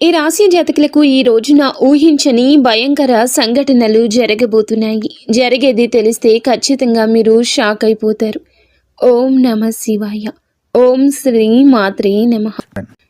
ఈ రాశి జాతకులకు ఈ రోజున ఊహించని భయంకర సంఘటనలు జరగబోతున్నాయి. జరిగేది తెలిస్తే ఖచ్చితంగా మీరు షాక్ అయిపోతారు. ఓం నమ శివాయ. ఓం శ్రీ మాత్రే నమః.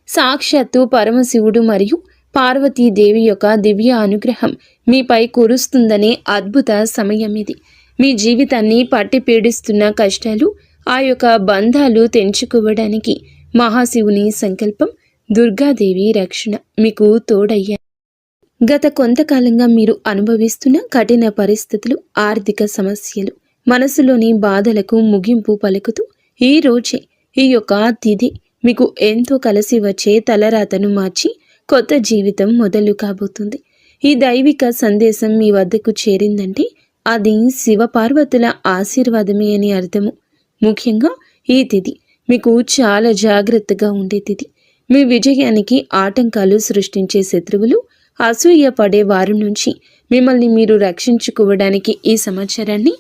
సాక్షాత్తు పరమశివుడు మరియు పార్వతీదేవి యొక్క దివ్య అనుగ్రహం మీపై కురుస్తుందనే అద్భుత సమయం ఇది. మీ జీవితాన్ని పట్టి పీడిస్తున్న కష్టాలు, ఆ యొక్క బంధాలు తెంచుకోవడానికి మహాశివుని సంకల్పం, దుర్గాదేవి రక్షణ మీకు తోడయ్యా. గత కొంతకాలంగా మీరు అనుభవిస్తున్న కఠిన పరిస్థితులు, ఆర్థిక సమస్యలు, మనసులోని బాధలకు ముగింపు పలుకుతూ ఈ రోజే ఈ యొక్క తిథి మీకు ఎంతో కలిసి వచ్చే తలరాతను మార్చి కొత్త జీవితం మొదలు కాబోతుంది. ఈ దైవిక సందేశం మీ వద్దకు చేరిందంటే అది శివపార్వతుల ఆశీర్వాదమే అని అర్థము. ముఖ్యంగా ఈ తిథి మీకు చాలా జాగ్రత్తగా ఉండే తిథి. మీ విజయానికి ఆటంకాలు సృష్టించే శత్రువులు, అసూయ పడే వారి నుంచి మిమ్మల్ని మీరు రక్షించుకోవడానికి ఈ సమాచారాన్ని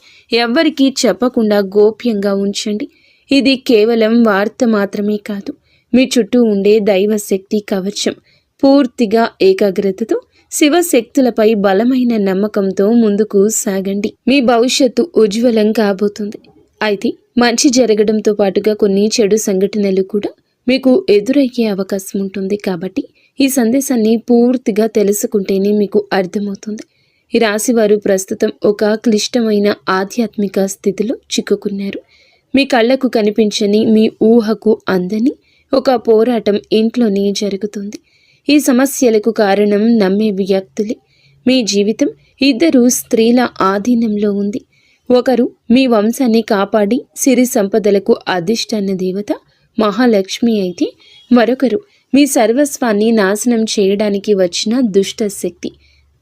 ఎవ్వరికీ చెప్పకుండా గోప్యంగా ఉంచండి. ఇది కేవలం వార్త మాత్రమే కాదు, మీ చుట్టూ ఉండే దైవశక్తి కవచం. పూర్తిగా ఏకాగ్రతతో శివశక్తులపై బలమైన నమ్మకంతో ముందుకు సాగండి. మీ భవిష్యత్తు ఉజ్వలం కాబోతుంది. అయితే మంచి జరగడంతో పాటుగా కొన్ని చెడు సంఘటనలు కూడా మీకు ఎదురయ్యే అవకాశం ఉంటుంది. కాబట్టి ఈ సందేశాన్ని పూర్తిగా తెలుసుకుంటేనే మీకు అర్థమవుతుంది. ఈ రాశివారు ప్రస్తుతం ఒక క్లిష్టమైన ఆధ్యాత్మిక స్థితిలో చిక్కుకున్నారు. మీ కళ్ళకు కనిపించని, మీ ఊహకు అందని ఒక పోరాటం ఇంట్లోనే జరుగుతుంది. ఈ సమస్యలకు కారణం నమ్మే వ్యక్తులే. మీ జీవితం ఇద్దరు స్త్రీల ఆధీనంలో ఉంది. ఒకరు మీ వంశాన్ని కాపాడి సిరి సంపదలకు అధిష్టాన దేవత మహాలక్ష్మి అయితే, మరొకరు మీ సర్వస్వాన్ని నాశనం చేయడానికి వచ్చిన దుష్ట శక్తి.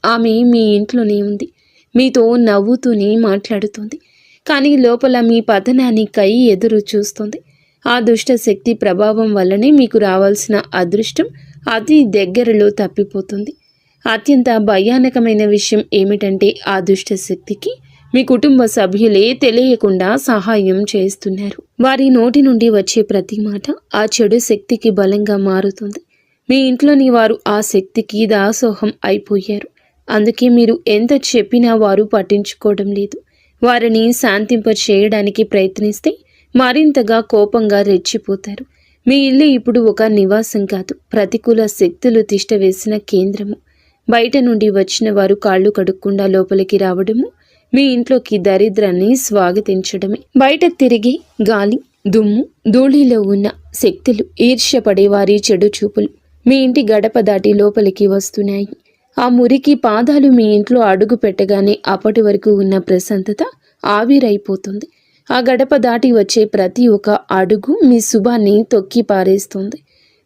ఆమె మీ ఇంట్లోనే ఉంది, మీతో నవ్వుతూనే మాట్లాడుతుంది, కానీ లోపల మీ పతనానికై ఎదురు చూస్తుంది. ఆ దుష్ట శక్తి ప్రభావం వల్లనే మీకు రావాల్సిన అదృష్టం అతి దగ్గరలో తప్పిపోతుంది. అత్యంత భయానకమైన విషయం ఏమిటంటే ఆ దుష్ట శక్తికి మీ కుటుంబ సభ్యులే తెలియకుండా సహాయం చేస్తున్నారు. వారి నోటి నుండి వచ్చే ప్రతి మాట ఆ చెడు శక్తికి బలంగా మారుతుంది. మీ ఇంట్లోని వారు ఆ శక్తికి దాసోహం అయిపోయారు. అందుకే మీరు ఎంత చెప్పినా వారు పట్టించుకోవడం లేదు. వారిని శాంతింప చేయడానికి ప్రయత్నిస్తే మరింతగా కోపంగా రెచ్చిపోతారు. మీ ఇల్లు ఇప్పుడు ఒక నివాసం కాదు, ప్రతికూల శక్తులు తిష్టవేసిన కేంద్రము. బయట నుండి వచ్చిన వారు కాళ్ళు కడుక్కుండా లోపలికి రావడము మీ ఇంట్లోకి దరిద్రాన్ని స్వాగతించడమే. బయట తిరిగి గాలి, దుమ్ము, ధూళిలో ఉన్న శక్తులు, ఈర్ష్యపడే వారి చెడు చూపులు మీ ఇంటి గడప దాటి లోపలికి వస్తున్నాయి. ఆ మురికి పాదాలు మీ ఇంట్లో అడుగు పెట్టగానే అప్పటి వరకు ఉన్న ప్రశాంతత ఆవిరైపోతుంది. ఆ గడప దాటి వచ్చే ప్రతి ఒక్క అడుగు మీ శుభాన్ని తొక్కి పారేస్తుంది.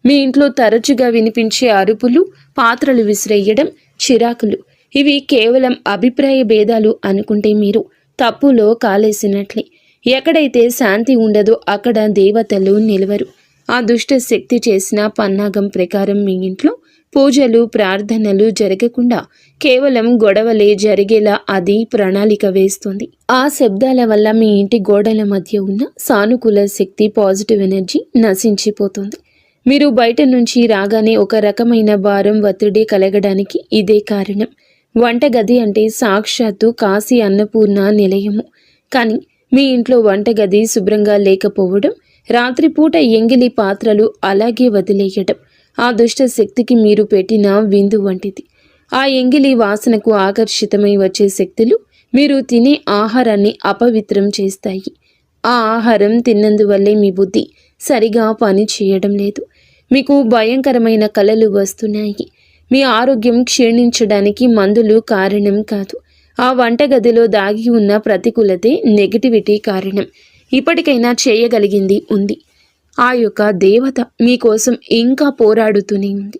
మీ ఇంట్లో తరచుగా వినిపించే అరుపులు, పాత్రలు విసిరేయడం, చిరాకులు, ఇవి కేవలం అభిప్రాయ భేదాలు అనుకుంటే మీరు తప్పులో కాలేసినట్లే. ఎక్కడైతే శాంతి ఉండదో అక్కడ దేవతలు నిలవరు. ఆ దుష్ట శక్తి చేసిన పన్నాగం ప్రకారం మీ ఇంట్లో పూజలు, ప్రార్థనలు జరగకుండా కేవలం గొడవలే జరిగేలా అది ప్రణాళిక వేస్తుంది. ఆ శబ్దాల వల్ల మీ ఇంటి గోడల మధ్య ఉన్న సానుకూల శక్తి, పాజిటివ్ ఎనర్జీ నశించిపోతుంది. మీరు బయట నుంచి రాగానే ఒక రకమైన భారం, ఒత్తిడి కలగడానికి ఇదే కారణం. వంటగది అంటే సాక్షాత్తు కాశీ అన్నపూర్ణ నిలయము. కానీ మీ ఇంట్లో వంటగది శుభ్రంగా లేకపోవడం, రాత్రిపూట ఎంగిలి పాత్రలు అలాగే వదిలేయడం ఆ దుష్ట శక్తికి మీరు పెట్టిన విందు వంటిది. ఆ ఎంగిలి వాసనకు ఆకర్షితమై వచ్చే శక్తులు మీరు తినే ఆహారాన్ని అపవిత్రం చేస్తాయి. ఆ ఆహారం తిన్నందువల్లే మీ బుద్ధి సరిగా పని చేయడం లేదు. మీకు భయంకరమైన కలలు వస్తున్నాయి. మీ ఆరోగ్యం క్షీణించడానికి మందులు కారణం కాదు. ఆ వంటగదిలో దాగి ఉన్న ప్రతికూలతే, నెగటివిటీ కారణం. ఇప్పటికైనా చేయగలిగింది ఉంది. ఆ యొక్క దేవత మీకోసం ఇంకా పోరాడుతూనే ఉంది.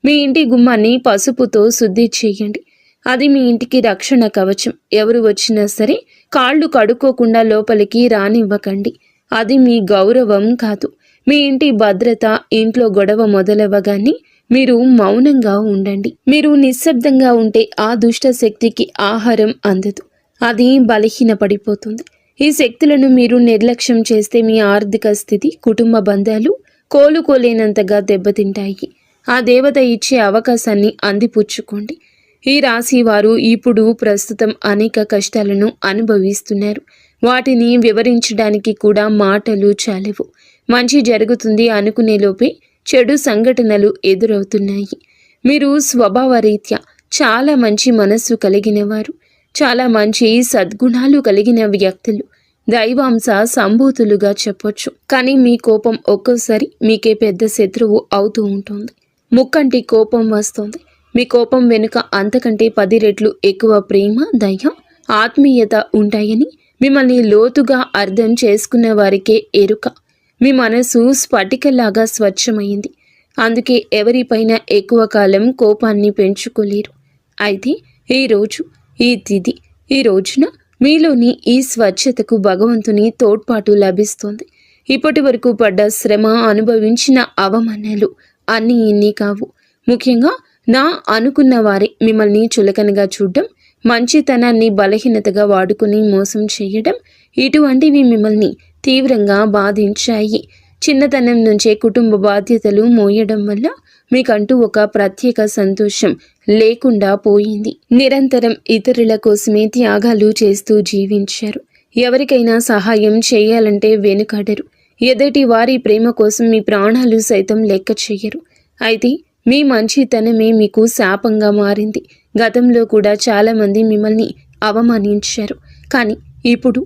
మీ ఇంటి గుమ్మాన్ని పసుపుతో శుద్ధి చేయండి. అది మీ ఇంటికి రక్షణ కవచం. ఎవరు వచ్చినా సరే కాళ్ళు కడుక్కోకుండా లోపలికి రానివ్వకండి. అది మీ గౌరవం కాదు, మీ ఇంటి భద్రత. ఇంట్లో గొడవ మొదలవ్వగానే మీరు మౌనంగా ఉండండి. మీరు నిశ్శబ్దంగా ఉంటే ఆ దుష్ట శక్తికి ఆహారం అందదు, అది బలహీనపడిపోతుంది. ఈ శక్తులను మీరు నిర్లక్ష్యం చేస్తే మీ ఆర్థిక స్థితి, కుటుంబ బంధాలు కోలుకోలేనంతగా దెబ్బతింటాయి. ఆ దేవత ఇచ్చే అవకాశాన్ని అందిపుచ్చుకోండి. ఈ రాశి వారు ఇప్పుడు ప్రస్తుతం అనేక కష్టాలను అనుభవిస్తున్నారు. వాటిని వివరించడానికి కూడా మాటలు చాలవు. మంచి జరుగుతుంది అనుకునే లోపే చెడు సంఘటనలు ఎదురవుతున్నాయి. మీరు స్వభావరీత్యా చాలా మంచి మనస్సు కలిగిన వారు, చాలా మంచి సద్గుణాలు కలిగిన వ్యక్తులు, దైవాంశ సంభూతులుగా చెప్పొచ్చు. కానీ మీ కోపం ఒక్కోసారి మీకే పెద్ద శత్రువు అవుతూ ఉంటుంది. ముక్కంటి కోపం వస్తుంది. మీ కోపం వెనుక అంతకంటే 10 రెట్లు ఎక్కువ ప్రేమ, దయ, ఆత్మీయత ఉంటాయని మిమ్మల్ని లోతుగా అర్థం చేసుకున్న వారికే ఎరుక. మీ మనసు స్ఫటికలాగా స్వచ్ఛమైంది. అందుకే ఎవరిపైన ఎక్కువ కాలం కోపాన్ని పెంచుకోలేరు. అయితే ఈ తిథి ఈ రోజున మీలోని ఈ స్వచ్ఛతకు భగవంతుని తోడ్పాటు లభిస్తుంది. ఇప్పటి వరకు పడ్డ శ్రమ, అనుభవించిన అవమానాలు అన్నీ ఇన్ని కావు. ముఖ్యంగా నా అనుకున్న వారే మిమ్మల్ని చులకనగా చూడడం, మంచితనాన్ని బలహీనతగా వాడుకుని మోసం చేయడం, ఇటువంటివి మిమ్మల్ని తీవ్రంగా బాధించాయి. చిన్నతనం నుంచే కుటుంబ బాధ్యతలు మోయడం వల్ల మీకంటూ ఒక ప్రత్యేక సంతోషం లేకుండా పోయింది. నిరంతరం ఇతరుల కోసమే త్యాగాలు చేస్తూ జీవించారు. ఎవరికైనా సహాయం చేయాలంటే వెనుకాడరు. ఎదుటి వారి ప్రేమ కోసం మీ ప్రాణాలు సైతం లెక్క చెయ్యరు. అయితే మీ మంచితనమే మీకు శాపంగా మారింది. గతంలో కూడా చాలామంది మిమ్మల్ని అవమానించారు. కానీ ఇప్పుడు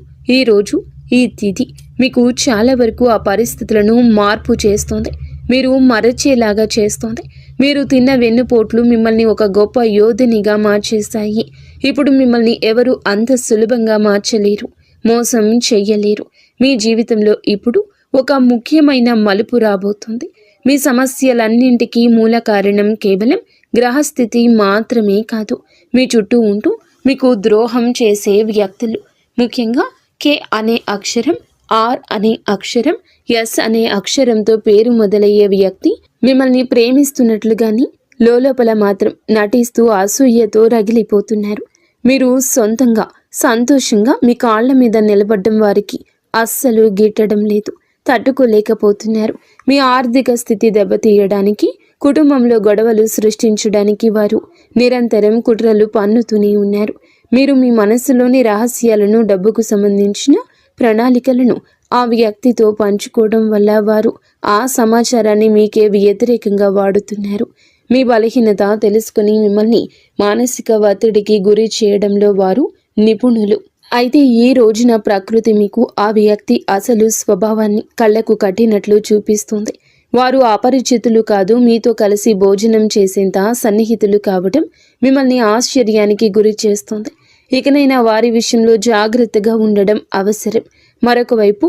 ఈ తిథి మీకు చాలా వరకు ఆ పరిస్థితులను మార్పు చేస్తోంది. మీరు మరచేలాగా చేస్తోంది. మీరు తిన్న వెన్నుపోట్లు మిమ్మల్ని ఒక గొప్ప యోధునిగా మార్చేస్తాయి. ఇప్పుడు మిమ్మల్ని ఎవరు అంత సులభంగా మార్చలేరు, మోసం చెయ్యలేరు. మీ జీవితంలో ఇప్పుడు ఒక ముఖ్యమైన మలుపు రాబోతుంది. మీ సమస్యలన్నింటికీ మూల కారణం కేవలం గ్రహస్థితి మాత్రమే కాదు, మీ చుట్టూ ఉంటూ మీకు ద్రోహం చేసే వ్యక్తులు. ముఖ్యంగా కే అనే అక్షరం, ఆర్ అనే అక్షరం, ఎస్ అనే అక్షరంతో పేరు మొదలయ్యే వ్యక్తి మిమ్మల్ని ప్రేమిస్తున్నట్లుగాని లోపల మాత్రం నటిస్తూ అసూయతో రగిలిపోతున్నారు. మీరు సొంతంగా సంతోషంగా మీ కాళ్ల మీద నిలబడ్డం వారికి అస్సలు గిట్టడం లేదు, తట్టుకోలేకపోతున్నారు. మీ ఆర్థిక స్థితి దెబ్బతీయడానికి, కుటుంబంలో గొడవలు సృష్టించడానికి వారు నిరంతరం కుట్రలు పన్నుతూనే ఉన్నారు. మీరు మీ మనస్సులోని రహస్యాలను, డబ్బుకు సంబంధించిన ప్రణాళికలను ఆ వ్యక్తితో పంచుకోవడం వల్ల వారు ఆ సమాచారాన్ని మీకే వ్యతిరేకంగా వాడుతున్నారు. మీ బలహీనత తెలుసుకుని మిమ్మల్ని మానసిక ఒత్తిడికి గురి చేయడంలో వారు నిపుణులు. అయితే ఈ రోజున ప్రకృతి మీకు ఆ వ్యక్తి అసలు స్వభావాన్ని కళ్లకు కట్టినట్లు చూపిస్తుంది. వారు అపరిచితులు కాదు, మీతో కలిసి భోజనం చేసేంత సన్నిహితులు కావడం మిమ్మల్ని ఆశ్చర్యానికి గురి చేస్తుంది. ఇకనైనా వారి విషయంలో జాగ్రత్తగా ఉండడం అవసరం. మరొక వైపు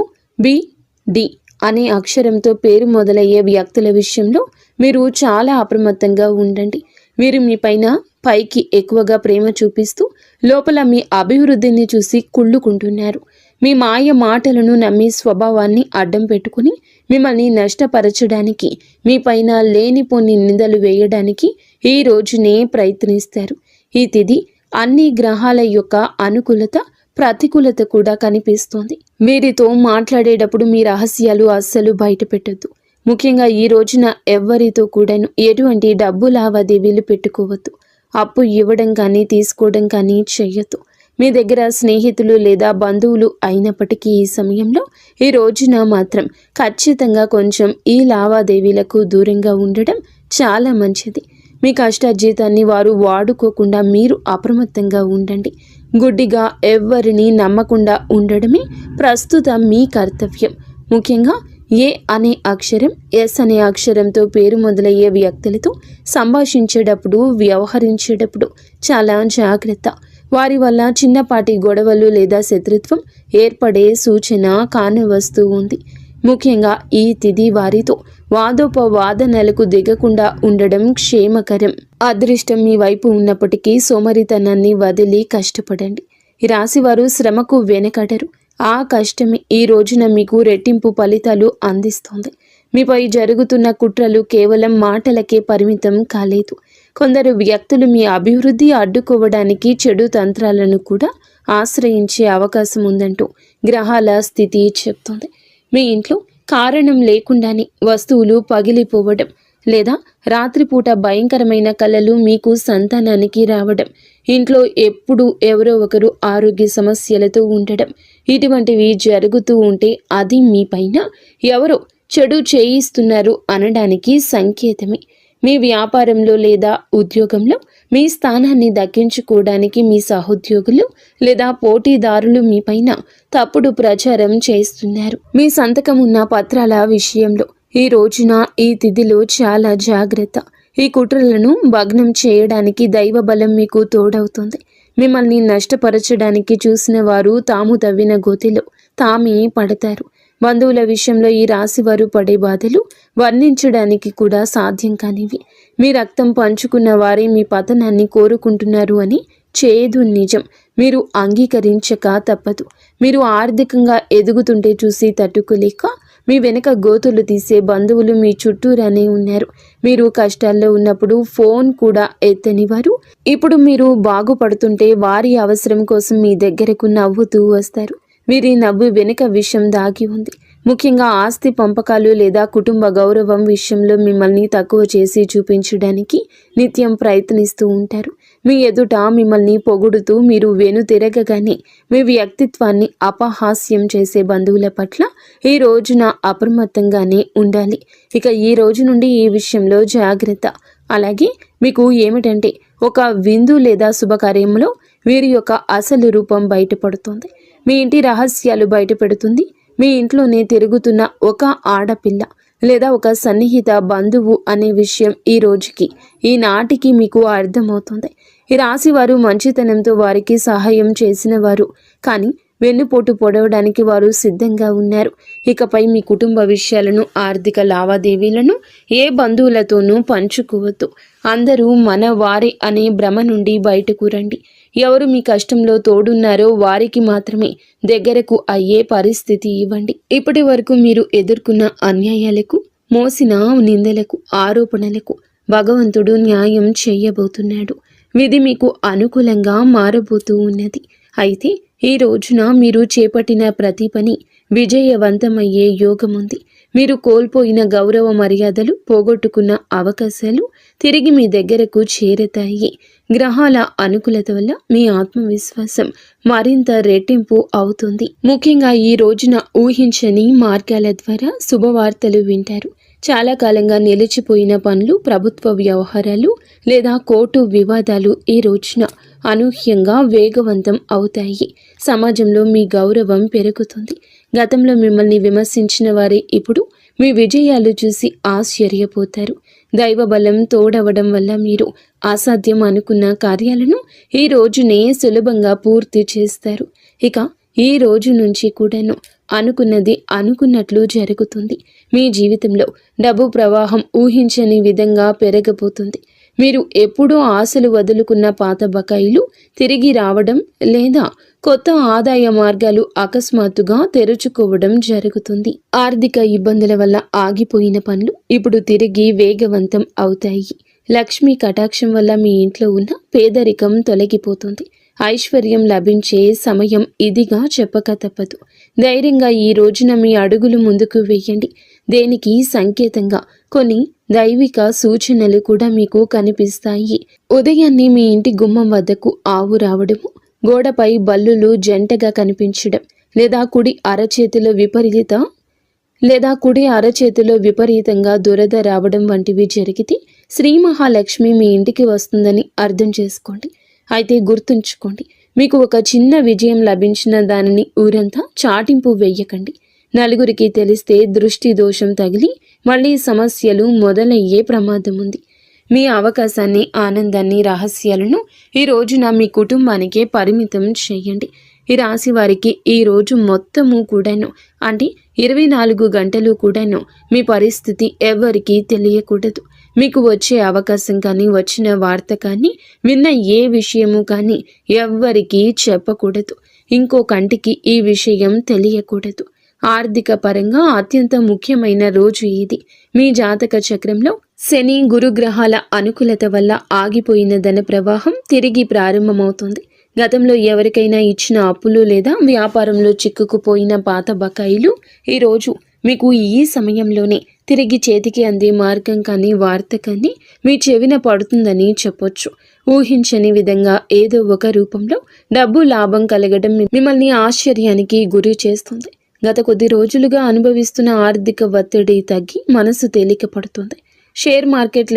డి అనే అక్షరంతో పేరు మొదలయ్యే వ్యక్తుల విషయంలో మీరు చాలా అప్రమత్తంగా ఉండండి. వీరు మీ పైకి ఎక్కువగా ప్రేమ చూపిస్తూ లోపల మీ అభివృద్ధిని చూసి కుళ్ళుకుంటున్నారు. మీ మాయ మాటలను నమ్మి స్వభావాన్ని అడ్డం పెట్టుకుని మిమ్మల్ని నష్టపరచడానికి, మీ పైన లేనిపోని నిందలు వేయడానికి ఈ రోజునే ప్రయత్నిస్తారు. ఈ తిథి అన్ని గ్రహాల యొక్క అనుకూలత, ప్రతికూలత కూడా కనిపిస్తోంది. వీరితో మాట్లాడేటప్పుడు మీ రహస్యాలు అస్సలు బయట పెట్టద్దు. ముఖ్యంగా ఈ రోజున ఎవ్వరితో కూడాను ఎటువంటి డబ్బు లావాదేవీలు పెట్టుకోవద్దు. అప్పు ఇవ్వడం కానీ తీసుకోవడం కానీ చెయ్యొద్దు. మీ దగ్గర స్నేహితులు లేదా బంధువులు అయినప్పటికీ ఈ సమయంలో ఈ రోజున మాత్రం ఖచ్చితంగా కొంచెం ఈ లావాదేవీలకు దూరంగా ఉండడం చాలా మంచిది. మీ కష్టార్జితాన్ని వారు వాడుకోకుండా మీరు అప్రమత్తంగా ఉండండి. గుడ్డిగా ఎవ్వరిని నమ్మకుండా ఉండడమే ప్రస్తుతం మీ కర్తవ్యం. ముఖ్యంగా ఏ అనే అక్షరం, ఎస్ అనే అక్షరంతో పేరు మొదలయ్యే వ్యక్తులతో సంభాషించేటప్పుడు, వ్యవహరించేటప్పుడు చాలా జాగ్రత్త. వారి వల్ల చిన్నపాటి గొడవలు లేదా శత్రుత్వం ఏర్పడే సూచన కానవస్తూ ఉంది. ముఖ్యంగా ఈ తిథి వారితో వాదోపవాదనలకు దిగకుండా ఉండడం క్షేమకరం. అదృష్టం మీ వైపు ఉన్నప్పటికీ సోమరితనాన్ని వదిలి కష్టపడండి. ఈ రాశివారు శ్రమకు వెనకడరు. ఆ కష్టమే ఈ రోజున మీకు రెట్టింపు ఫలితాలు అందిస్తోంది. మీపై జరుగుతున్న కుట్రలు కేవలం మాటలకే పరిమితం కాలేదు. కొందరు వ్యక్తులు మీ అభివృద్ధి అడ్డుకోవడానికి చెడు తంత్రాలను కూడా ఆశ్రయించే అవకాశం ఉందంటూ గ్రహాల స్థితి చెప్తోంది. మీ ఇంట్లో కారణం లేకుండానే వస్తువులు పగిలిపోవడం, లేదా రాత్రిపూట భయంకరమైన కలలు మీకు సంతానానికి రావడం, ఇంట్లో ఎప్పుడు ఎవరో ఒకరు ఆరోగ్య సమస్యలతో ఉండడం, ఇటువంటివి జరుగుతూ ఉంటే అది మీ పైన ఎవరో చెడు చేయిస్తున్నారు అనడానికి సంకేతమే. మీ వ్యాపారంలో లేదా ఉద్యోగంలో మీ స్థానాన్ని దక్కించుకోవడానికి మీ సహోద్యోగులు లేదా పోటీదారులు మీపైన తప్పుడు ప్రచారం చేస్తున్నారు. మీ సంతకం ఉన్న పత్రాల విషయంలో ఈ రోజున ఈ తిథిలో చాలా జాగ్రత్త. ఈ కుట్రలను భగ్నం చేయడానికి దైవ బలం మీకు తోడవుతుంది. మిమ్మల్ని నష్టపరచడానికి చూసిన వారు తాము తవ్విన గోతిలో తామే పడతారు. బంధువుల విషయంలో ఈ రాశి వారు పడే బాధలు వర్ణించడానికి కూడా సాధ్యం కానివి. మీ రక్తం పంచుకున్న వారే మీ పతనాన్ని కోరుకుంటున్నారు అని చేదు నిజం. మీరు అంగీకరించక తప్పదు. మీరు ఆర్థికంగా ఎదుగుతుంటే చూసి తట్టుకోలేక మీ వెనక గోతులు తీసే బంధువులు మీ చుట్టూరానే ఉన్నారు. మీరు కష్టాల్లో ఉన్నప్పుడు ఫోన్ కూడా ఎత్తని వారు ఇప్పుడు మీరు బాగుపడుతుంటే వారి అవసరం కోసం మీ దగ్గరకు నవ్వుతూ వస్తారు. వీరి నవ్వు వెనుక విషయం దాగి ఉంది. ముఖ్యంగా ఆస్తి పంపకాలు లేదా కుటుంబ గౌరవం విషయంలో మిమ్మల్ని తక్కువ చేసి చూపించడానికి నిత్యం ప్రయత్నిస్తూ ఉంటారు. మీ ఎదుట మిమ్మల్ని పొగుడుతూ మీరు వెనుతిరగగానే మీ వ్యక్తిత్వాన్ని అపహాస్యం చేసే బంధువుల పట్ల ఈ రోజున అప్రమత్తంగానే ఉండాలి. ఇక ఈ రోజు నుండి ఈ విషయంలో జాగ్రత్త. అలాగే మీకు ఏమిటంటే ఒక విందు లేదా శుభకార్యంలో వీరి యొక్క అసలు రూపం బయటపడుతుంది. మీ ఇంటి రహస్యాలు బయటపెడుతుంది. మీ ఇంట్లోనే తిరుగుతున్న ఒక ఆడపిల్ల లేదా ఒక సన్నిహిత బంధువు అనే విషయం ఈ రోజుకి ఈనాటికి మీకు అర్థమవుతుంది. ఈ రాశి వారు మంచితనంతో వారికి సహాయం చేసిన వారు, కానీ వెన్నుపోటు పొడవడానికి వారు సిద్ధంగా ఉన్నారు. ఇకపై మీ కుటుంబ విషయాలను, ఆర్థిక లావాదేవీలను ఏ బంధువులతోనూ పంచుకోవద్దు. అందరూ మన వారే అనే భ్రమ నుండి బయటకు రండి. ఎవరు మీ కష్టంలో తోడున్నారో వారికి మాత్రమే దగ్గరకు అయ్యే పరిస్థితి ఇవ్వండి. ఇప్పటి వరకు మీరు ఎదుర్కొన్న అన్యాయాలకు, మోసిన నిందలకు, ఆరోపణలకు భగవంతుడు న్యాయం చేయబోతున్నాడు. విధి మీకు అనుకూలంగా మారబోతూ ఉన్నది. అయితే ఈ రోజున మీరు చేపట్టిన ప్రతి పని విజయవంతమయ్యే యోగం ఉంది. మీరు కోల్పోయిన గౌరవ మర్యాదలు, పోగొట్టుకున్న అవకాశాలు తిరిగి మీ దగ్గరకు చేరతాయి. గ్రహాల అనుకూలత వల్ల మీ ఆత్మవిశ్వాసం మరింత రెట్టింపు అవుతుంది. ముఖ్యంగా ఈ రోజున ఊహించని మార్గాల ద్వారా శుభవార్తలు వింటారు. చాలా కాలంగా నిలిచిపోయిన పనులు, ప్రభుత్వ వ్యవహారాలు లేదా కోర్టు వివాదాలు ఈ రోజున అనూహ్యంగా వేగవంతం అవుతాయి. సమాజంలో మీ గౌరవం పెరుగుతుంది. గతంలో మిమ్మల్ని విమర్శించిన వారే ఇప్పుడు మీ విజయాలు చూసి ఆశ్చర్యపోతారు. దైవ బలం తోడవడం వల్ల మీరు అసాధ్యం అనుకున్న కార్యాలను ఈ రోజునే సులభంగా పూర్తి చేస్తారు. ఇక ఈ రోజు నుంచి కూడాను అనుకున్నది అనుకున్నట్లు జరుగుతుంది. మీ జీవితంలో డబ్బు ప్రవాహం ఊహించని విధంగా పెరగబోతుంది. మీరు ఎప్పుడూ ఆశలు వదులుకున్న పాత బకాయిలు తిరిగి రావడం లేదా కొత్త ఆదాయ మార్గాలు అకస్మాత్తుగా తెరుచుకోవడం జరుగుతుంది. ఆర్థిక ఇబ్బందుల వల్ల ఆగిపోయిన పనులు ఇప్పుడు తిరిగి వేగవంతం అవుతాయి. లక్ష్మీ కటాక్షం వల్ల మీ ఇంట్లో ఉన్న పేదరికం తొలగిపోతుంది. ఐశ్వర్యం లభించే సమయం ఇదిగా చెప్పక తప్పదు. ధైర్యంగా ఈ రోజున మీ అడుగులు ముందుకు వేయండి. దేనికి సంకేతంగా కొన్ని దైవిక సూచనలు కూడా మీకు కనిపిస్తాయి. ఉదయాన్నే మీ ఇంటి గుమ్మం వద్దకు ఆవు రావడము, గోడపై బల్లులు జంటగా కనిపించడం, లేదా కుడి అరచేతిలో విపరీతంగా దురద రావడం వంటివి జరిగితే శ్రీ మహాలక్ష్మి మీ ఇంటికి వస్తుందని అర్థం చేసుకోండి. అయితే గుర్తుంచుకోండి, మీకు ఒక చిన్న విజయం లభించిన దానిని ఊరంతా చాటింపు వేయకండి. నలుగురికి తెలిస్తే దృష్టి దోషం తగిలి మళ్ళీ సమస్యలు మొదలయ్యే ప్రమాదం ఉంది. మీ అవకాశాన్ని, ఆనందాన్ని, రహస్యాలను ఈ రోజున మీ కుటుంబానికే పరిమితం చేయండి. ఈ రాశి వారికి ఈ రోజు మొత్తము కూడాను, అంటే 24 గంటలు కూడాను మీ పరిస్థితి ఎవరికీ తెలియకూడదు. మీకు వచ్చే అవకాశం కానీ, వచ్చిన వార్త కానీ, విన్న ఏ విషయము కానీ ఎవ్వరికీ చెప్పకూడదు. ఇంకో కంటికి ఈ విషయం తెలియకూడదు. ఆర్థిక పరంగా అత్యంత ముఖ్యమైన రోజు ఇది. మీ జాతక చక్రంలో శని, గురుగ్రహాల అనుకూలత వల్ల ఆగిపోయిన ధన ప్రవాహం తిరిగి ప్రారంభమవుతుంది. గతంలో ఎవరికైనా ఇచ్చిన అప్పులు లేదా వ్యాపారంలో చిక్కుకుపోయిన పాత బకాయిలు ఈరోజు మీకు ఈ సమయంలోనే తిరిగి చేతికి అందే మార్గం కానీ వార్త కానీ మీ చెవిన పడుతుందని చెప్పొచ్చు. ఊహించని విధంగా ఏదో ఒక రూపంలో డబ్బు లాభం కలగడం మిమ్మల్ని ఆశ్చర్యానికి గురి చేస్తుంది. గత కొద్ది రోజులుగా అనుభవిస్తున్న ఆర్థిక ఒత్తిడి తగ్గి మనసు తేలిక పడుతుంది. షేర్ మార్కెట్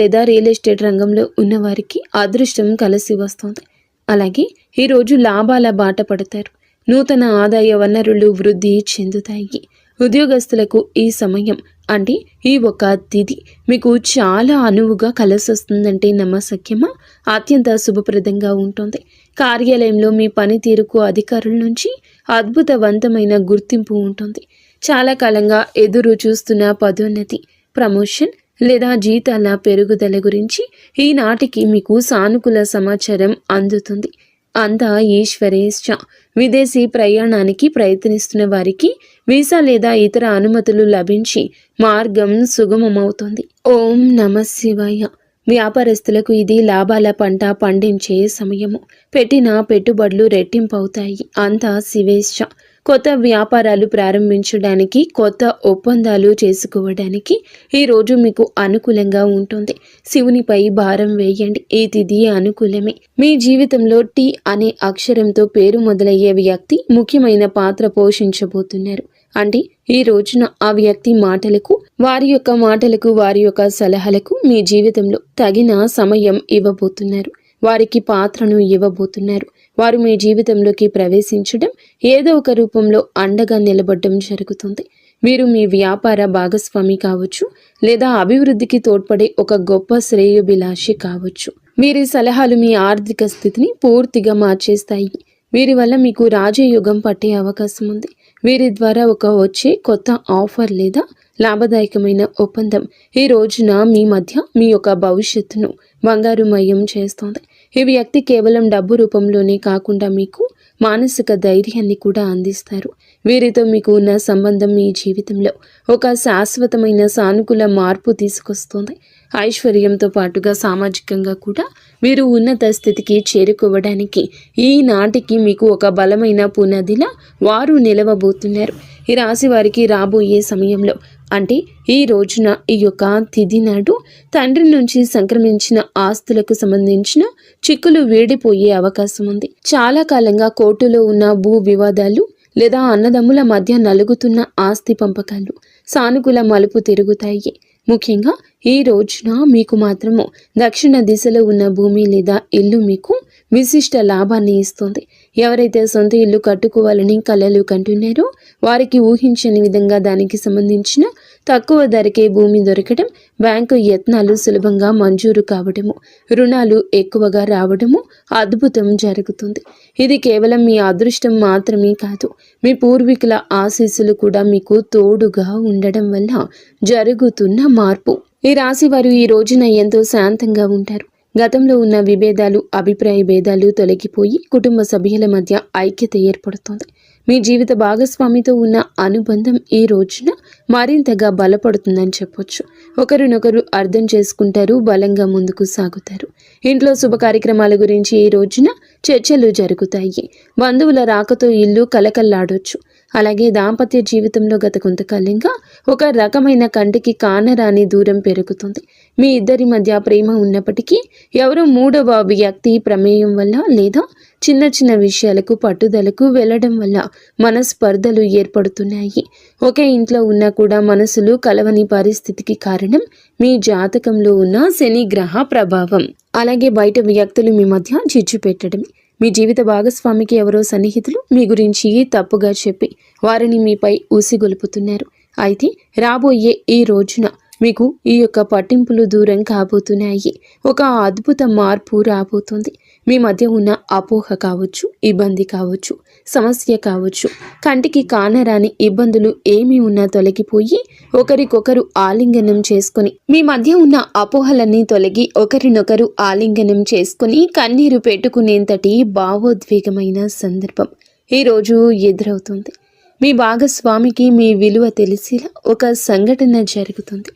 లేదా రియల్ ఎస్టేట్ రంగంలో ఉన్నవారికి అదృష్టం కలిసి వస్తుంది. అలాగే ఈరోజు లాభాల బాట పడతారు. నూతన ఆదాయ వనరులు వృద్ధి చెందుతాయి. ఉద్యోగస్తులకు ఈ సమయం అంటే ఈ ఒక తిథి మీకు చాలా అనువుగా కలిసొస్తుందంటే నమ్మశక్యమా? అత్యంత శుభప్రదంగా ఉంటుంది. కార్యాలయంలో మీ పనితీరుకు అధికారుల నుంచి అద్భుతవంతమైన గుర్తింపు ఉంటుంది. చాలా కాలంగా ఎదురు చూస్తున్న పదోన్నతి, ప్రమోషన్ లేదా జీతాల పెరుగుదల గురించి ఈనాటికి మీకు సానుకూల సమాచారం అందుతుంది. అంతా ఈశ్వరేచ్ఛ. విదేశీ ప్రయాణానికి ప్రయత్నిస్తున్న వారికి వీసా లేదా ఇతర అనుమతులు లభించి మార్గం సుగమమవుతుంది. ఓం నమః శివాయ. వ్యాపారస్తులకు ఇది లాభాల పంట పండించే సమయము. పెట్టిన పెట్టుబడులు రెట్టింపవుతాయి. అంతా శివేచ్ఛ. కొత్త వ్యాపారాలు ప్రారంభించడానికి, కొత్త ఒప్పందాలు చేసుకోవడానికి ఈరోజు మీకు అనుకూలంగా ఉంటుంది. శివునిపై భారం వేయండి. ఈ తిథి అనుకూలమే. మీ జీవితంలో టీ అనే అక్షరంతో పేరు మొదలయ్యే వ్యక్తి ముఖ్యమైన పాత్ర పోషించబోతున్నారు. అంటే ఈ రోజున ఆ వ్యక్తి మాటలకు, వారి యొక్క సలహాలకు మీ జీవితంలో తగిన సమయం ఇవ్వబోతున్నారు. వారికి పాత్రను ఇవ్వబోతున్నారు. వారు మీ జీవితంలోకి ప్రవేశించడం, ఏదో ఒక రూపంలో అండగా నిలబడడం జరుగుతుంది. వీరు మీ వ్యాపార భాగస్వామి కావచ్చు, లేదా అభివృద్ధికి తోడ్పడే ఒక గొప్ప శ్రేయోభిలాషి కావచ్చు. వీరి సలహాలు మీ ఆర్థిక స్థితిని పూర్తిగా మార్చేస్తాయి. వీరి వల్ల మీకు రాజయోగం పట్టే అవకాశం ఉంది. వీరి ద్వారా వచ్చే కొత్త ఆఫర్ లేదా లాభదాయకమైన ఒప్పందం ఈ రోజున మీ మధ్య మీ యొక్క భవిష్యత్తును బంగారుమయం చేస్తోంది. ఈ వ్యక్తి కేవలం డబ్బు రూపంలోనే కాకుండా మీకు మానసిక ధైర్యాన్ని కూడా అందిస్తారు. వీరితో మీకు ఉన్న సంబంధం మీ జీవితంలో ఒక శాశ్వతమైన సానుకూల మార్పు తీసుకొస్తుంది. ఐశ్వర్యంతో పాటుగా సామాజికంగా కూడా వీరు ఉన్నత స్థితికి చేరుకోవడానికి ఈనాటికి మీకు ఒక బలమైన పునాదిలా వారు నిలవబోతున్నారు. ఈ రాశి వారికి రాబోయే సమయంలో అంటే ఈ రోజున ఈ యొక్క తిథి నాడు తండ్రి నుంచి సంక్రమించిన ఆస్తులకు సంబంధించిన చిక్కులు వీడిపోయే అవకాశం ఉంది. చాలా కాలంగా కోర్టులో ఉన్న భూ వివాదాలు లేదా అన్నదమ్ముల మధ్య నలుగుతున్న ఆస్తి పంపకాలు సానుకూల మలుపు తిరుగుతాయి. ముఖ్యంగా ఈ రోజున మీకు మాత్రము దక్షిణ దిశలో ఉన్న భూమి లేదా ఇల్లు మీకు విశిష్ట లాభాన్ని ఇస్తుంది. ఎవరైతే సొంత ఇల్లు కట్టుకోవాలని కలలు కంటున్నారో వారికి ఊహించని విధంగా దానికి సంబంధించిన తక్కువ ధరకే భూమి దొరకడం, బ్యాంకు యత్నాలు సులభంగా మంజూరు కావడము, రుణాలు ఎక్కువగా రావడము అద్భుతం జరుగుతుంది. ఇది కేవలం మీ అదృష్టం మాత్రమే కాదు, మీ పూర్వీకుల ఆశీస్సులు కూడా మీకు తోడుగా ఉండడం వల్ల జరుగుతున్న మార్పు. ఈ రాశి వారు ఈ రోజున ఎంతో శాంతంగా ఉంటారు. గతంలో ఉన్న విభేదాలు, అభిప్రాయ భేదాలు తొలగిపోయి కుటుంబ సభ్యుల మధ్య ఐక్యత ఏర్పడుతుంది. మీ జీవిత భాగస్వామితో ఉన్న అనుబంధం ఈ రోజున మరింతగా బలపడుతుందని చెప్పొచ్చు. ఒకరినొకరు అర్థం చేసుకుంటారు, బలంగా ముందుకు సాగుతారు. ఇంట్లో శుభ కార్యక్రమాల గురించి ఈ రోజున చర్చలు జరుగుతాయి. బంధువుల రాకతో ఇల్లు కలకల్లాడొచ్చు. అలాగే దాంపత్య జీవితంలో గత కొంతకాలంగా ఒక రకమైన కంటికి కానరాని దూరం పెరుగుతుంది. మీ ఇద్దరి మధ్య ప్రేమ ఉన్నప్పటికీ ఎవరో మూడవ వ్యక్తి ప్రమేయం వల్ల లేదా చిన్న చిన్న విషయాలకు పట్టుదలకు వెళ్ళడం వల్ల మనస్పర్ధలు ఏర్పడుతున్నాయి. ఒకే ఇంట్లో ఉన్నా కూడా మనసులు కలవని పరిస్థితికి కారణం మీ జాతకంలో ఉన్న శని గ్రహ ప్రభావం. అలాగే బయట వ్యక్తులు మీ మధ్య చిచ్చు పెట్టడం. మీ జీవిత భాగస్వామికి ఎవరో సన్నిహితులు మీ గురించి తప్పుగా చెప్పి వారిని మీపై ఉసిగొలుపుతున్నారు. అయితే రాబోయే ఈ రోజున మీకు ఈ యొక్క పట్టింపులు దూరం కాబోతున్నాయి. ఒక అద్భుత మార్పు రాబోతుంది. మీ మధ్య ఉన్న అపోహ కావచ్చు, ఇబ్బంది కావచ్చు, సమస్య కావచ్చు, కంటికి కానరాని ఇబ్బందులు ఏమి ఉన్నా తొలగిపోయి ఒకరికొకరు ఆలింగనం చేసుకొని, మీ మధ్య ఉన్న అపోహలన్నీ తొలగి ఒకరినొకరు ఆలింగనం చేసుకొని కన్నీరు పెట్టుకునేంతటి భావోద్వేగమైన సందర్భం ఈరోజు ఎదురవుతుంది. మీ భాగస్వామికి మీ విలువ తెలిసేలా ఒక సంఘటన జరుగుతుంది.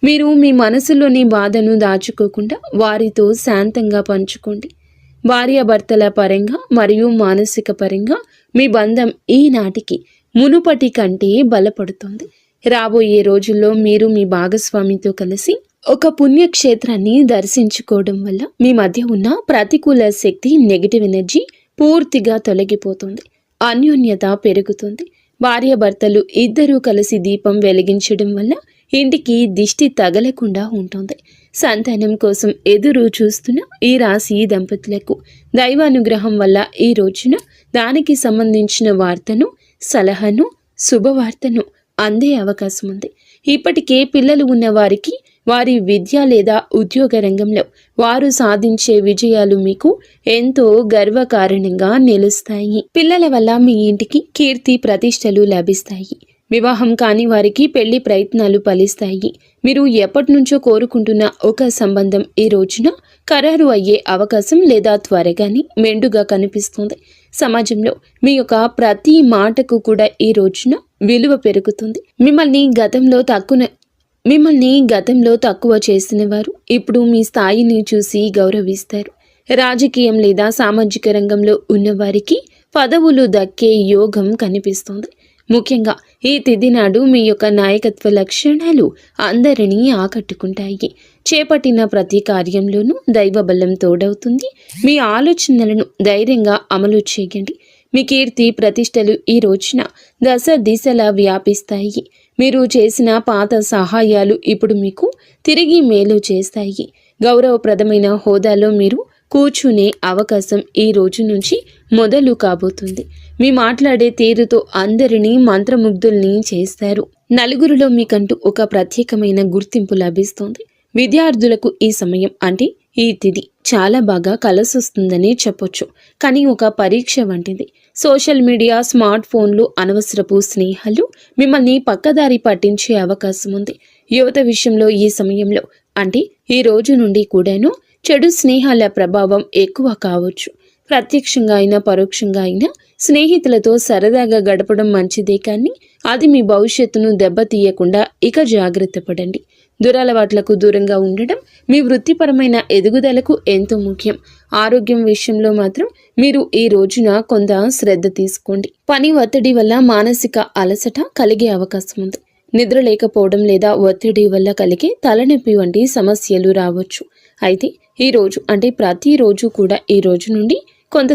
మీరు మీ మనసులోని బాధను దాచుకోకుండా వారితో శాంతంగా పంచుకోండి. భార్యాభర్తల పరంగా మరియు మానసిక పరంగా మీ బంధం ఈనాటికి మునుపటి కంటే బలపడుతుంది. రాబోయే రోజుల్లో మీరు మీ భాగస్వామితో కలిసి ఒక పుణ్యక్షేత్రాన్ని దర్శించుకోవడం వల్ల మీ మధ్య ఉన్న ప్రతికూల శక్తి, నెగిటివ్ ఎనర్జీ పూర్తిగా తొలగిపోతుంది. అన్యోన్యత పెరుగుతుంది. భార్యాభర్తలు ఇద్దరూ కలిసి దీపం వెలిగించడం వల్ల ఇంటికి దిష్టి తగలకుండా ఉంటుంది. సంతానం కోసం ఎదురు చూస్తున్న ఈ రాశి దంపతులకు దైవానుగ్రహం వల్ల ఈ రోజున దానికి సంబంధించిన వార్తను, సలహాను, శుభవార్తను అందే అవకాశం ఉంది. ఇప్పటికే పిల్లలు ఉన్న వారికి వారి విద్య లేదా ఉద్యోగ రంగంలో వారు సాధించే విజయాలు మీకు ఎంతో గర్వకారణంగా నిలుస్తాయి. పిల్లల వల్ల మీ ఇంటికి కీర్తి ప్రతిష్టలు లభిస్తాయి. వివాహం కాని వారికి పెళ్లి ప్రయత్నాలు ఫలిస్తాయి. మీరు ఎప్పటి నుంచో కోరుకుంటున్న ఒక సంబంధం ఈ రోజున ఖరారు అయ్యే అవకాశం లేదా త్వరగానే మెండుగా కనిపిస్తుంది. సమాజంలో మీ యొక్క ప్రతి మాటకు కూడా ఈ రోజున విలువ పెరుగుతుంది. మిమ్మల్ని గతంలో తక్కువ చేసిన వారు ఇప్పుడు మీ స్థాయిని చూసి గౌరవిస్తారు. రాజకీయం లేదా సామాజిక రంగంలో ఉన్నవారికి పదవులు దక్కే యోగం కనిపిస్తుంది. ముఖ్యంగా ఈ తిథి నాడు మీ యొక్క నాయకత్వ లక్షణాలు అందరినీ ఆకట్టుకుంటాయి. చేపట్టిన ప్రతి కార్యంలోనూ దైవబలం తోడవుతుంది. మీ ఆలోచనలను ధైర్యంగా అమలు చేయండి. మీ కీర్తి ప్రతిష్టలు ఈ రోజున దశ దిశలా వ్యాపిస్తాయి. మీరు చేసిన పాత సహాయాలు ఇప్పుడు మీకు తిరిగి మేలు చేస్తాయి. గౌరవప్రదమైన హోదాలో మీరు కూర్చునే అవకాశం ఈ రోజు నుంచి మొదలు కాబోతుంది. మీ మాట్లాడే తీరుతో అందరినీ మంత్రముగ్ధుల్ని చేస్తారు. నలుగురిలో మీకంటూ ఒక ప్రత్యేకమైన గుర్తింపు లభిస్తుంది. విద్యార్థులకు ఈ సమయం అంటే ఈ తిథి చాలా బాగా కలిసొస్తుందని చెప్పొచ్చు. కానీ ఒక పరీక్ష వంటిది. సోషల్ మీడియా, స్మార్ట్ ఫోన్లు, అనవసరపు స్నేహాలు మిమ్మల్ని పక్కదారి పట్టించే అవకాశం ఉంది. యువత విషయంలో ఈ సమయంలో అంటే ఈ రోజు నుండి కూడాను చెడు స్నేహాల ప్రభావం ఎక్కువ కావచ్చు. ప్రత్యక్షంగా అయినా పరోక్షంగా అయినా స్నేహితులతో సరదాగా గడపడం మంచిదే, కానీ అది మీ భవిష్యత్తును దెబ్బతీయకుండా ఇక జాగ్రత్త పడండి. దురలవాట్లకు దూరంగా ఉండడం మీ వృత్తిపరమైన ఎదుగుదలకు ఎంతో ముఖ్యం. ఆరోగ్యం విషయంలో మాత్రం మీరు ఈ రోజున కొంత శ్రద్ధ తీసుకోండి. పని ఒత్తిడి వల్ల మానసిక అలసట కలిగే అవకాశం ఉంది. నిద్ర లేకపోవడం లేదా ఒత్తిడి వల్ల కలిగే తలనొప్పి వంటి సమస్యలు రావచ్చు. అయితే ఈ రోజు అంటే ప్రతిరోజు కూడా ఈ రోజు నుండి కొంత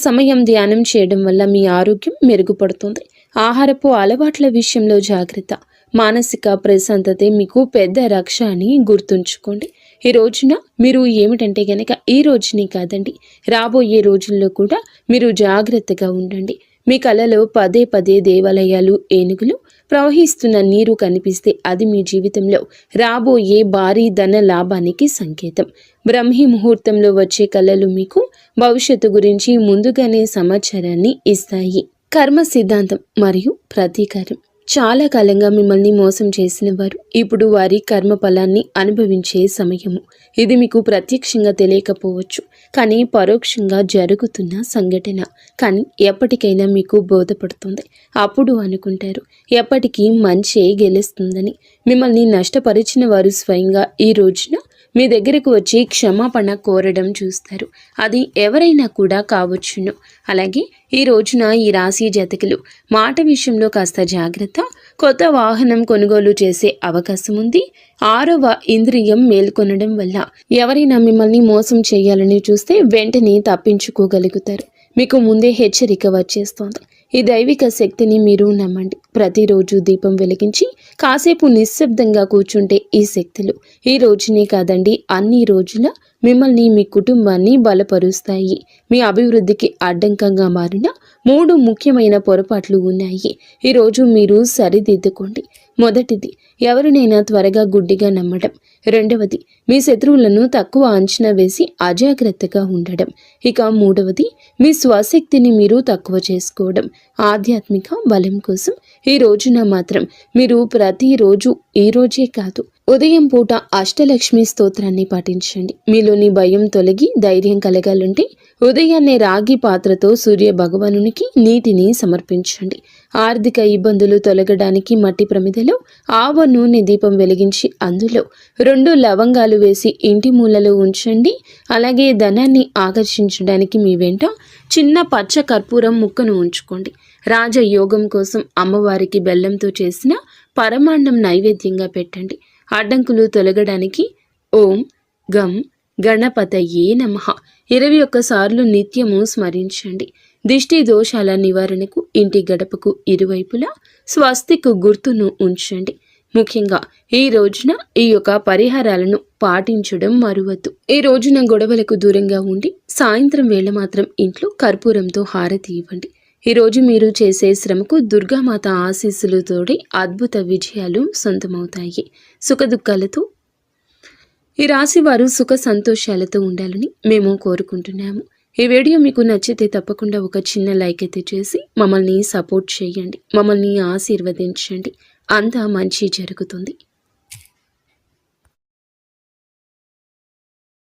సమయం ధ్యానం చేయడం వల్ల మీ ఆరోగ్యం మెరుగుపడుతుంది. ఆహారపు అలవాట్ల విషయంలో జాగ్రత్త. మానసిక ప్రశాంతతే మీకు పెద్ద రక్ష అని గుర్తుంచుకోండి. ఈ రోజున మీరు ఏమిటంటే గనక ఈ రోజుని కాదండి, రాబోయే రోజుల్లో కూడా మీరు జాగ్రత్తగా ఉండండి. మీ కలలో పదే పదే దేవాలయాలు, ఏనుగులు, ప్రవహిస్తున్న నీరు కనిపిస్తే అది మీ జీవితంలో రాబోయే భారీ ధన లాభానికి సంకేతం. బ్రహ్మీ ముహూర్తంలో వచ్చే కళలు మీకు భవిష్యత్తు గురించి ముందుగానే సమాచారాన్ని ఇస్తాయి. కర్మ సిద్ధాంతం మరియు ప్రతీకారం. చాలా కాలంగా మిమ్మల్ని మోసం చేసిన వారు ఇప్పుడు వారి కర్మ ఫలాన్ని అనుభవించే సమయము. ఇది మీకు ప్రత్యక్షంగా తెలియకపోవచ్చు, కానీ పరోక్షంగా జరుగుతున్న సంఘటన. కానీ ఎప్పటికైనా మీకు బోధపడుతుంది. అప్పుడు అనుకుంటారు ఎప్పటికీ మంచే గెలుస్తుందని. మిమ్మల్ని నష్టపరిచిన వారు స్వయంగా ఈ రోజున మీ దగ్గరకు వచ్చి క్షమాపణ కోరడం చూస్తారు. అది ఎవరైనా కూడా కావచ్చును. అలాగే ఈ రోజున ఈ రాశి జాతకులు మాట విషయంలో కాస్త జాగ్రత్త. కొత్త వాహనం కొనుగోలు చేసే అవకాశం ఉంది. 6వ ఇంద్రియం మేల్కొనడం వల్ల ఎవరైనా మిమ్మల్ని మోసం చేయాలని చూస్తే వెంటనే తప్పించుకోగలుగుతారు. మీకు ముందే హెచ్చరిక వచ్చేస్తోంది. ఈ దైవిక శక్తిని మీరు నమ్మండి. ప్రతిరోజు దీపం వెలిగించి కాసేపు నిశ్శబ్దంగా కూర్చుంటే ఈ శక్తులు ఈ రోజునే కాదండి, అన్ని రోజుల మిమ్మల్ని, మీ కుటుంబాన్ని బలపరుస్తాయి. మీ అభివృద్ధికి అడ్డంకంగా మారిన 3 ముఖ్యమైన పొరపాట్లు ఉన్నాయి. ఈరోజు మీరు సరిదిద్దుకోండి. మొదటిది, ఎవరినైనా త్వరగా గుడ్డిగా నమ్మడం. రెండవది, మీ శత్రువులను తక్కువ అంచనా వేసి అజాగ్రత్తగా ఉండడం. ఇక మూడవది, మీ స్వశక్తిని మీరు తక్కువ చేసుకోవడం. ఆధ్యాత్మిక బలం కోసం ఈ రోజున మాత్రం మీరు ప్రతిరోజు, ఈ రోజే కాదు, ఉదయం పూట అష్టలక్ష్మి స్తోత్రాన్ని పాటించండి. మీలోని భయం తొలగి ధైర్యం కలగాలంటే ఉదయాన్నే రాగి పాత్రతో సూర్య భగవానునికి నీటిని సమర్పించండి. ఆర్థిక ఇబ్బందులు తొలగడానికి మట్టి ప్రమిదలో ఆవ నూనె దీపం వెలిగించి అందులో 2 లవంగాలు వేసి ఇంటి మూలలో ఉంచండి. అలాగే ధనాన్ని ఆకర్షించడానికి మీ వెంట చిన్న పచ్చ కర్పూరం ముక్కను ఉంచుకోండి. రాజయోగం కోసం అమ్మవారికి బెల్లంతో చేసిన పరమాన్నం నైవేద్యంగా పెట్టండి. అడ్డంకులు తొలగడానికి ఓం గం గణపతయే నమః 21 సార్లు నిత్యము స్మరించండి. దిష్టి దోషాల నివారణకు ఇంటి గడపకు ఇరువైపులా స్వస్తికు గుర్తును ఉంచండి. ముఖ్యంగా ఈ రోజున ఈ యొక్క పరిహారాలను పాటించడం మరువద్దు. ఈ రోజున గొడవలకు దూరంగా ఉండి సాయంత్రం వేళ మాత్రం ఇంట్లో కర్పూరంతో హారతి ఇవ్వండి. ఈరోజు మీరు చేసే శ్రమకు దుర్గామాత ఆశీస్సులతోటి అద్భుత విజయాలు సొంతమవుతాయి. సుఖదుఖాలతో ఈ రాశి వారు సుఖ సంతోషాలతో ఉండాలని మేము కోరుకుంటున్నాము. ఈ వీడియో మీకు నచ్చితే తప్పకుండా ఒక చిన్న లైక్ అయితే చేసి మమ్మల్ని సపోర్ట్ చేయండి. మమ్మల్ని ఆశీర్వదించండి. అంతా మంచి జరుగుతుంది.